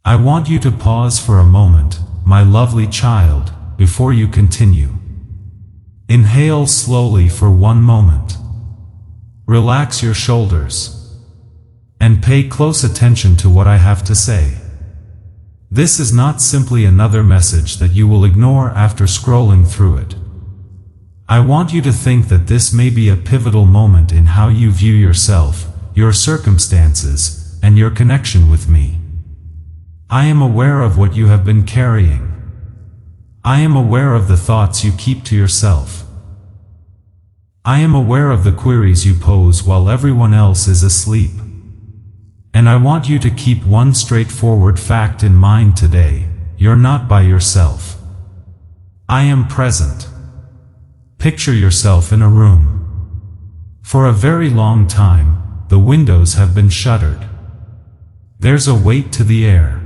I want you to pause for a moment, my lovely child, before you continue. Inhale slowly for one moment. Relax your shoulders. And pay close attention to what I have to say. This is not simply another message that you will ignore after scrolling through it. I want you to think that this may be a pivotal moment in how you view yourself, your circumstances, and your connection with me. I am aware of what you have been carrying. I am aware of the thoughts you keep to yourself. I am aware of the queries you pose while everyone else is asleep. And I want you to keep one straightforward fact in mind today: you're not by yourself. I am present. Picture yourself in a room. For a very long time, the windows have been shuttered. There's a weight to the air.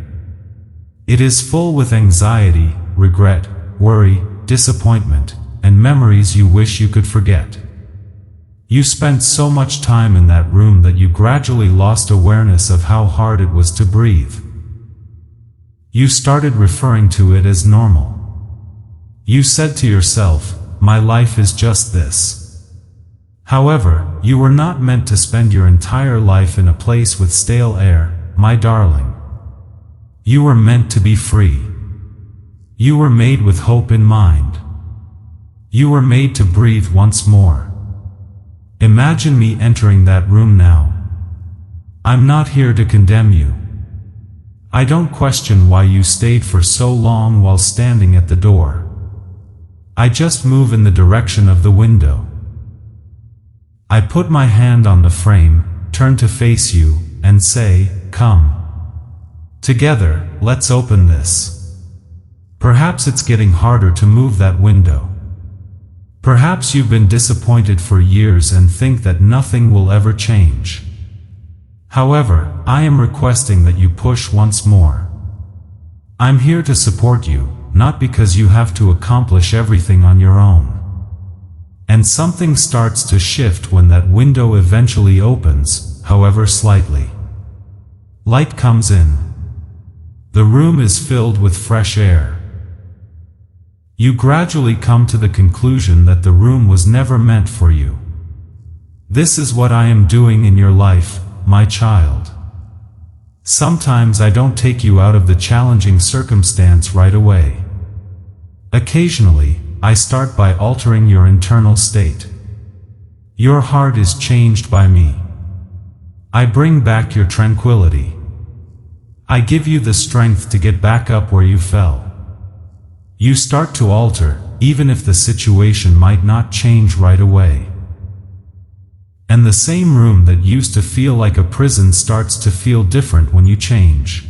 It is full with anxiety, regret, worry, disappointment, and memories you wish you could forget. You spent so much time in that room that you gradually lost awareness of how hard it was to breathe. You started referring to it as normal. You said to yourself, "My life is just this." However, you were not meant to spend your entire life in a place with stale air, my darling. You were meant to be free. You were made with hope in mind. You were made to breathe once more. Imagine me entering that room now. I'm not here to condemn you. I don't question why you stayed for so long while standing at the door. I just move in the direction of the window. I put my hand on the frame, turn to face you, and say, "Come. Together, let's open this." Perhaps it's getting harder to move that window. Perhaps you've been disappointed for years and think that nothing will ever change. However, I am requesting that you push once more. I'm here to support you, not because you have to accomplish everything on your own. And something starts to shift when that window eventually opens, however slightly. Light comes in. The room is filled with fresh air. You gradually come to the conclusion that the room was never meant for you. This is what I am doing in your life, my child. Sometimes I don't take you out of the challenging circumstance right away. Occasionally, I start by altering your internal state. Your heart is changed by me. I bring back your tranquility. I give you the strength to get back up where you fell. You start to alter, even if the situation might not change right away. And the same room that used to feel like a prison starts to feel different when you change.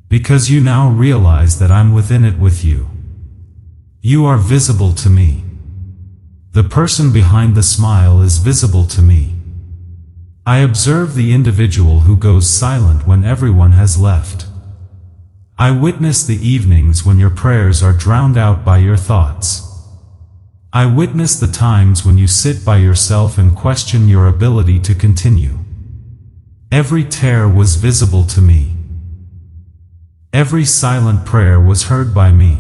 Because you now realize that I'm within it with you. You are visible to me. The person behind the smile is visible to me. I observe the individual who goes silent when everyone has left. I witness the evenings when your prayers are drowned out by your thoughts. I witness the times when you sit by yourself and question your ability to continue. Every tear was visible to me. Every silent prayer was heard by me.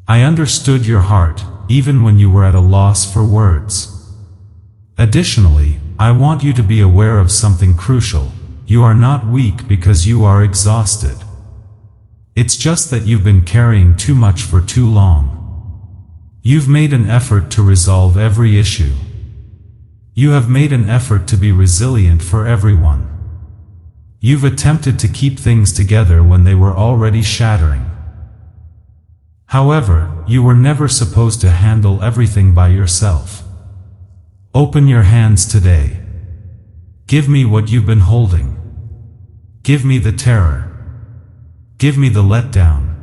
I understood your heart, even when you were at a loss for words. Additionally, I want you to be aware of something crucial. You are not weak because you are exhausted. It's just that you've been carrying too much for too long. You've made an effort to resolve every issue. You have made an effort to be resilient for everyone. You've attempted to keep things together when they were already shattering. However, you were never supposed to handle everything by yourself. Open your hands today. Give me what you've been holding. Give me the terror. Give me the letdown.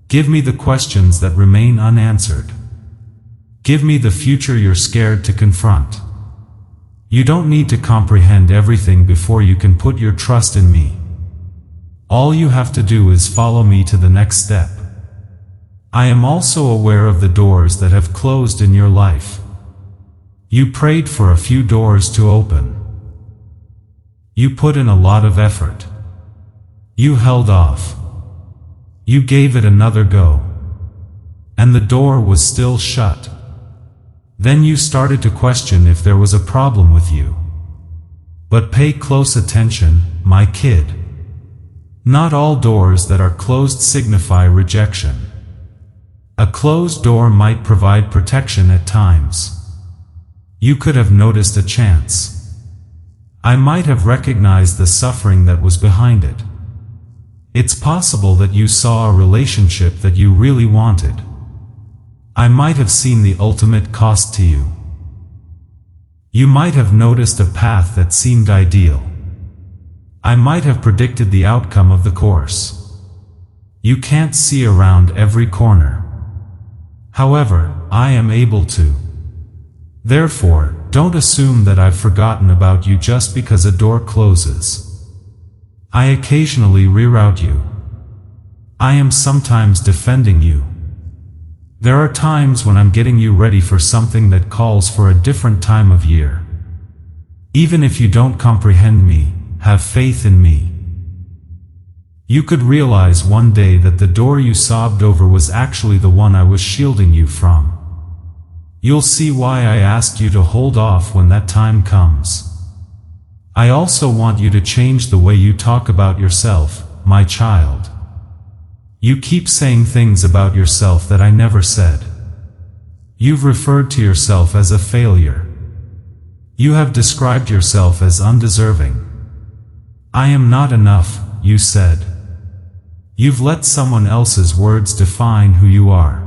Give me the questions that remain unanswered. Give me the future you're scared to confront. You don't need to comprehend everything before you can put your trust in me. All you have to do is follow me to the next step. I am also aware of the doors that have closed in your life. You prayed for a few doors to open. You put in a lot of effort. You held off. You gave it another go. And the door was still shut. Then you started to question if there was a problem with you. But pay close attention, my kid. Not all doors that are closed signify rejection. A closed door might provide protection at times. You could have noticed a chance. I might have recognized the suffering that was behind it. It's possible that you saw a relationship that you really wanted. I might have seen the ultimate cost to you. You might have noticed a path that seemed ideal. I might have predicted the outcome of the course. You can't see around every corner. However, I am able to. Therefore, don't assume that I've forgotten about you just because a door closes. I occasionally reroute you. I am sometimes defending you. There are times when I'm getting you ready for something that calls for a different time of year. Even if you don't comprehend me, have faith in me. You could realize one day that the door you sobbed over was actually the one I was shielding you from. You'll see why I asked you to hold off when that time comes. I also want you to change the way you talk about yourself, my child. You keep saying things about yourself that I never said. You've referred to yourself as a failure. You have described yourself as undeserving. I am not enough, you said. You've let someone else's words define who you are.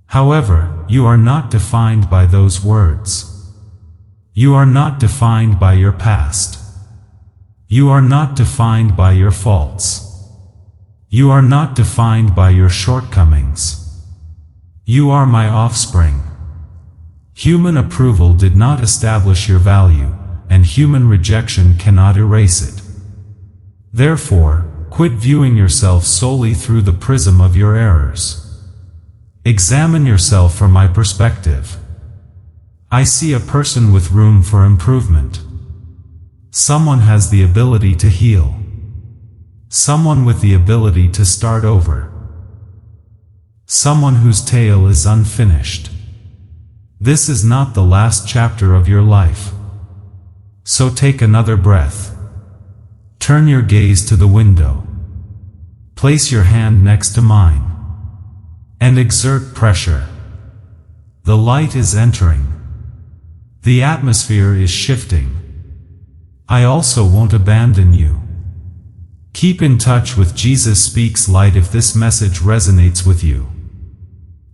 However, you are not defined by those words. You are not defined by your past. You are not defined by your faults. You are not defined by your shortcomings. You are my offspring. Human approval did not establish your value, and human rejection cannot erase it. Therefore, quit viewing yourself solely through the prism of your errors. Examine yourself from my perspective. I see a person with room for improvement. Someone has the ability to heal. Someone with the ability to start over. Someone whose tale is unfinished. This is not the last chapter of your life. So take another breath. Turn your gaze to the window. Place your hand next to mine. And exert pressure. The light is entering. The atmosphere is shifting. I also won't abandon you. Keep in touch with Jesus Speaks Light if this message resonates with you.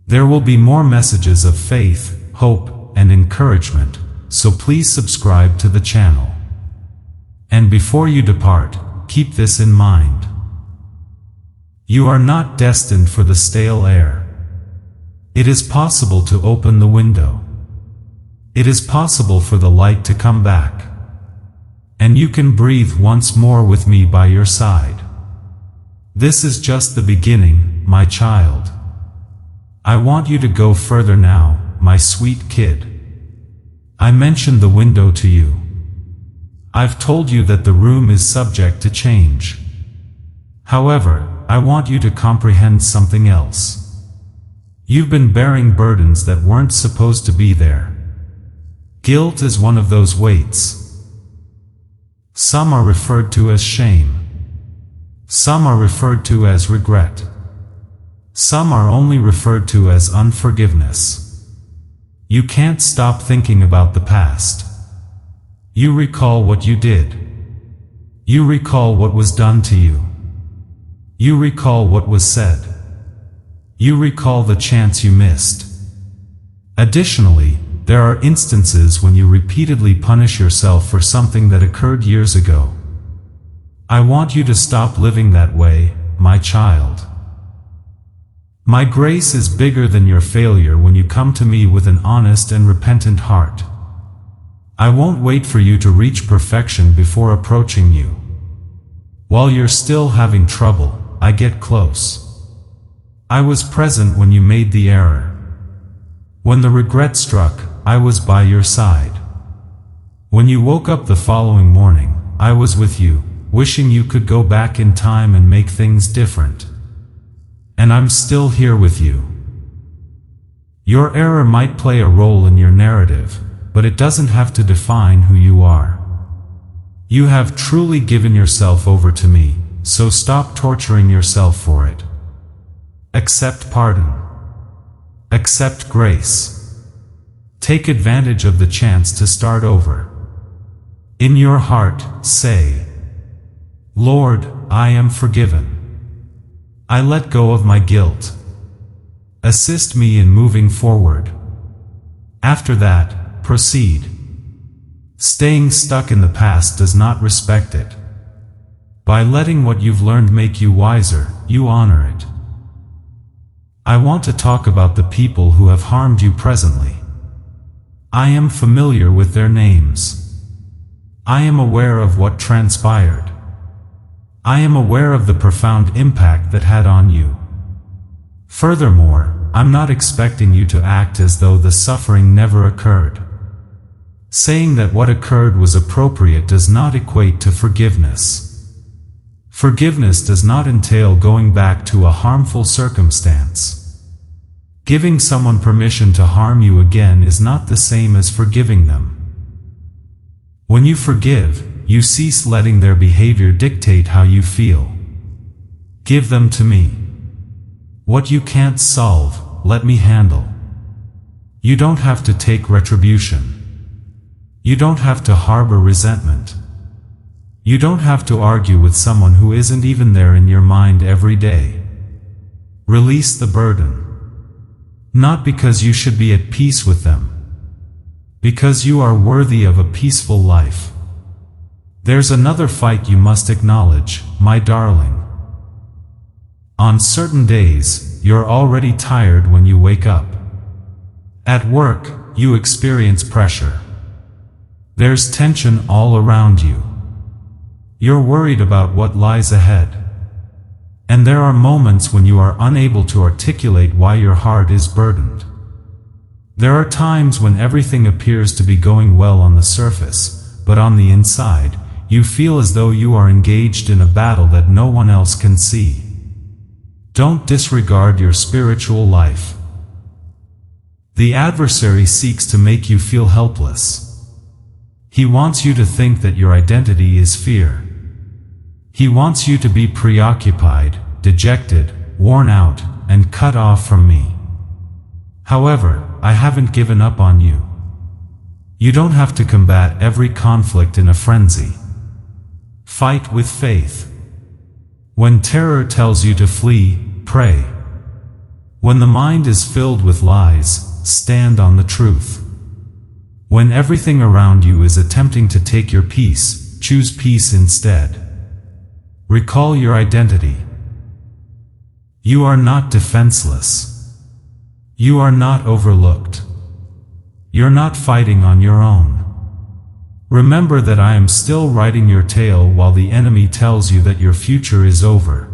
There will be more messages of faith, hope, and encouragement, so please subscribe to the channel. And before you depart, keep this in mind. You are not destined for the stale air. It is possible to open the window. It is possible for the light to come back. And you can breathe once more with me by your side. This is just the beginning, my child. I want you to go further now, my sweet kid. I mentioned the window to you. I've told you that the room is subject to change. However, I want you to comprehend something else. You've been bearing burdens that weren't supposed to be there. Guilt is one of those weights. Some are referred to as shame. Some are referred to as regret. Some are only referred to as unforgiveness. You can't stop thinking about the past. You recall what you did. You recall what was done to you. You recall what was said. You recall the chance you missed. Additionally, there are instances when you repeatedly punish yourself for something that occurred years ago. I want you to stop living that way, my child. My grace is bigger than your failure when you come to me with an honest and repentant heart. I won't wait for you to reach perfection before approaching you. While you're still having trouble, I get close. I was present when you made the error. When the regret struck, I was by your side. When you woke up the following morning, I was with you, wishing you could go back in time and make things different. And I'm still here with you. Your error might play a role in your narrative, but it doesn't have to define who you are. You have truly given yourself over to me, so stop torturing yourself for it. Accept pardon. Accept grace. Take advantage of the chance to start over. In your heart, say, Lord, I am forgiven. I let go of my guilt. Assist me in moving forward. After that, proceed. Staying stuck in the past does not respect it. By letting what you've learned make you wiser, you honor it. I want to talk about the people who have harmed you presently. I am familiar with their names. I am aware of what transpired. I am aware of the profound impact that had on you. Furthermore, I'm not expecting you to act as though the suffering never occurred. Saying that what occurred was appropriate does not equate to forgiveness. Forgiveness does not entail going back to a harmful circumstance. Giving someone permission to harm you again is not the same as forgiving them. When you forgive, you cease letting their behavior dictate how you feel. Give them to me. What you can't solve, let me handle. You don't have to take retribution. You don't have to harbor resentment. You don't have to argue with someone who isn't even there in your mind every day. Release the burden. Not because you should be at peace with them. Because you are worthy of a peaceful life. There's another fight you must acknowledge, my darling. On certain days, you're already tired when you wake up. At work, you experience pressure. There's tension all around you. You're worried about what lies ahead. And there are moments when you are unable to articulate why your heart is burdened. There are times when everything appears to be going well on the surface, but on the inside, you feel as though you are engaged in a battle that no one else can see. Don't disregard your spiritual life. The adversary seeks to make you feel helpless. He wants you to think that your identity is fear. He wants you to be preoccupied, dejected, worn out, and cut off from me. However, I haven't given up on you. You don't have to combat every conflict in a frenzy. Fight with faith. When terror tells you to flee, pray. When the mind is filled with lies, stand on the truth. When everything around you is attempting to take your peace, choose peace instead. Recall your identity. You are not defenseless. You are not overlooked. You're not fighting on your own. Remember that I am still writing your tale while the enemy tells you that your future is over.